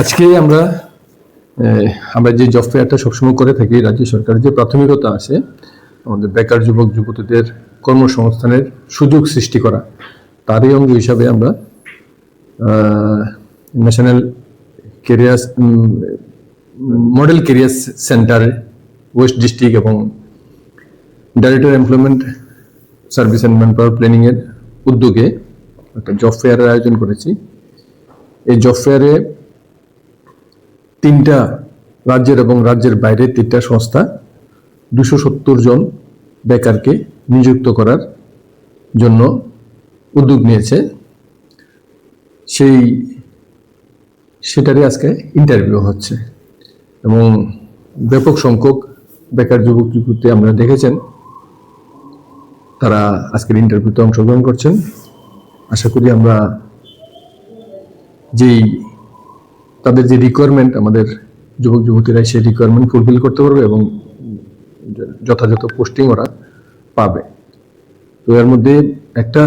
আজকে আমরা যে জব ফেয়ারটা সবসময় করে থাকি, রাজ্য সরকারের যে প্রাথমিকতা আছে আমাদের বেকার যুবক যুবতীদের কর্মসংস্থানের সুযোগ সৃষ্টি করা, তারই অঙ্গ হিসাবে আমরা national career model career centre west district এবং director employment service and manpower প্ল্যানিংয়ের উদ্যোগে একটা জব ফেয়ারের আয়োজন করেছি। এই জব ফেয়ারে 3টা রাজ্যের এবং রাজ্যের বাইরে 3টা সংস্থা 270 জন বেকারকে নিযুক্ত করার জন্য উদ্যোগ নিয়েছে। সেটারই আজকে ইন্টারভিউ হচ্ছে এবং ব্যাপক সংখ্যক বেকার যুবক যুবতী আমরা দেখেছেন তারা আজকের ইন্টারভিউতে অংশগ্রহণ করছেন। আশা করি আমরা তাদের যে রিকোয়ারমেন্ট, আমাদের যুবক যুবতীরা সেই রিকোয়ারমেন্ট ফুলফিল করতে পারবে এবং যথাযথ পোস্টিং ওরা পাবে। তো এর মধ্যে একটা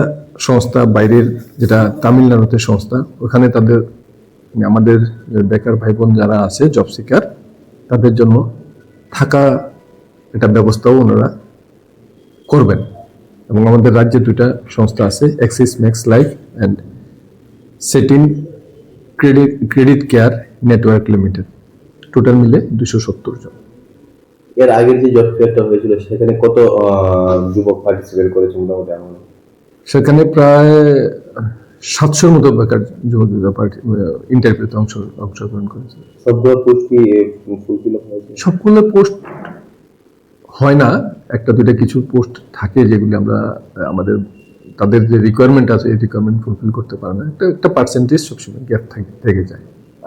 সংস্থা বাইরের, যেটা তামিলনাড়ুতে সংস্থা, ওখানে আমাদের বেকার ভাই বোন যারা আছে জব সিকার, তাদের জন্য থাকা একটা ব্যবস্থাও ওনারা করবেন। এবং আমাদের রাজ্যে 2টা সংস্থা আছে, Axis Max Life and Satin Credit Care Network Limited, total মিলে 270 জন। এর আগের যে জব ফেয়ারটা হয়েছিল সেখানে কত যুবক পার্টিসিপেট করেছে মোটামুটি? সেখানে প্রায় 700-র মতো বেকার যুবক ইন্টারভিউতে অংশগ্রহণ করেছে। সবগুলো পোস্ট কি ফুলফিল হয়েছে? সবগুলো পোস্ট হয় না, 1-2টা কিছু পোস্ট থাকে যেগুলি আমরা তাদের যে রিকোয়ারমেন্ট আছে এই রিকোয়ারমেন্ট ফুলফিল করতে পারে না। একটা পার্সেন্টেজ সবসময় গ্যাপ থেকে যায়।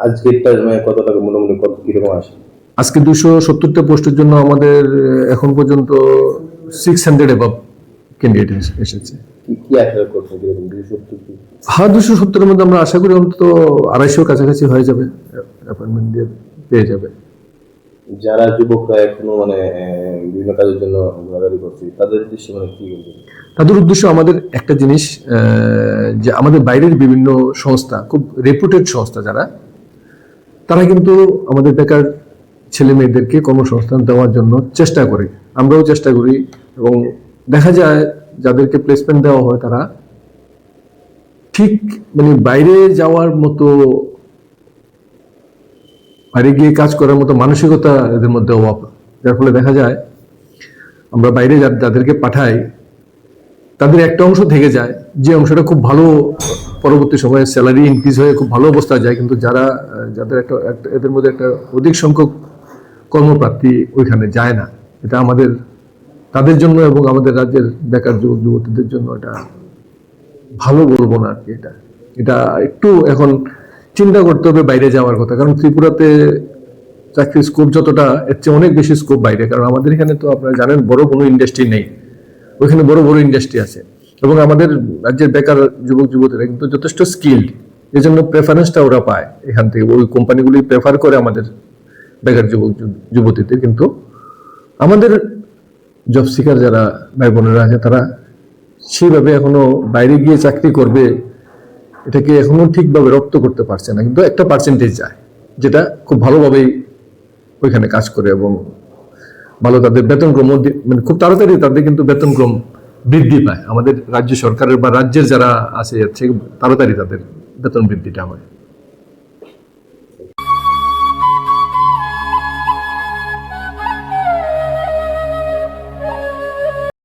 আজকেরটা কত টাকা মোটামুটি কত কিরকম আসে? আজকে 270টা পোস্টের জন্য আমাদের এখন পর্যন্ত 600 অ্যাবাভ ক্যান্ডিডেট এসেছে। কি আশা করছেন কিরকম 270? হ্যাঁ, 270-এর মধ্যে আমরা আশা করি অন্তত 250 কাছাকাছি হয়ে যাবে, অ্যাপয়েন্টমেন্ট দিয়ে পেয়ে যাবে। যারা যুবকরা এখনো বিভিন্ন কাজের জন্য ঘোরাঘুরি করছে তাদের উদ্দেশ্যে কি বলবেন? তাদের উদ্দেশ্য আমাদের একটা জিনিস, যে আমাদের বাইরের বিভিন্ন সংস্থা, খুব রেপুটেড সংস্থা যারা, তারা কিন্তু আমাদের বেকার ছেলে মেয়েদেরকে কর্মসংস্থান দেওয়ার জন্য চেষ্টা করে, আমরাও চেষ্টা করি। এবং দেখা যায় যাদেরকে প্লেসমেন্ট দেওয়া হয় তারা ঠিক বাইরে যাওয়ার মতো, বাইরে গিয়ে কাজ করার মতো মানসিকতা এদের মধ্যে অভাব, যার ফলে দেখা যায় আমরা বাইরে যাদেরকে পাঠাই তাদের একটা অংশ থেকে যায়, যে অংশটা খুব ভালো, পরবর্তী সময়ে স্যালারি ইনক্রিজ হয়ে খুব ভালো অবস্থা যায়। কিন্তু যাদের এদের মধ্যে একটা অধিক সংখ্যক কর্মপ্রার্থী ওইখানে যায় না। এটা তাদের জন্য এবং আমাদের রাজ্যের বেকার যুবক যুবতীদের জন্য এটা ভালো বলবো না আর কি। এটা একটু এখন চিন্তা করতে হবে বাইরে যাওয়ার কথা, কারণ ত্রিপুরাতে চাকরির স্কোপ যতটা, এর চেয়ে অনেক বেশি স্কোপ বাইরে। কারণ আমাদের এখানে তো আপনারা জানেন বড় কোনো ইন্ডাস্ট্রি নেই, ওইখানে বড় বড় ইন্ডাস্ট্রি আছে। এবং আমাদের রাজ্যের বেকার যুবক যুবতীরা কিন্তু যথেষ্ট স্কিল্ড, এই জন্য প্রেফারেন্সটা ওরা পায় এখান থেকে। ওই কোম্পানিগুলি প্রেফার করে আমাদের বেকার যুবক যুবতীদের। কিন্তু আমাদের জব সিকার যারা ভাই বোনেরা আছে তারা সেইভাবে এখনো বাইরে গিয়ে চাকরি করবে এটাকে এখনো ঠিকভাবে রপ্ত করতে পারছে না। কিন্তু একটা পার্সেন্টেজ যায় যেটা খুব ভালোভাবেই ওইখানে কাজ করে এবং ভালো, তাদের বেতনক্রম খুব তাড়াতাড়ি তাদের কিন্তু বেতনক্রম বৃদ্ধি পায়। আমাদের রাজ্য সরকারের বা রাজ্যের যারা আছে এর থেকে তাড়াতাড়ি তাদের বেতন বৃদ্ধিটা হয়।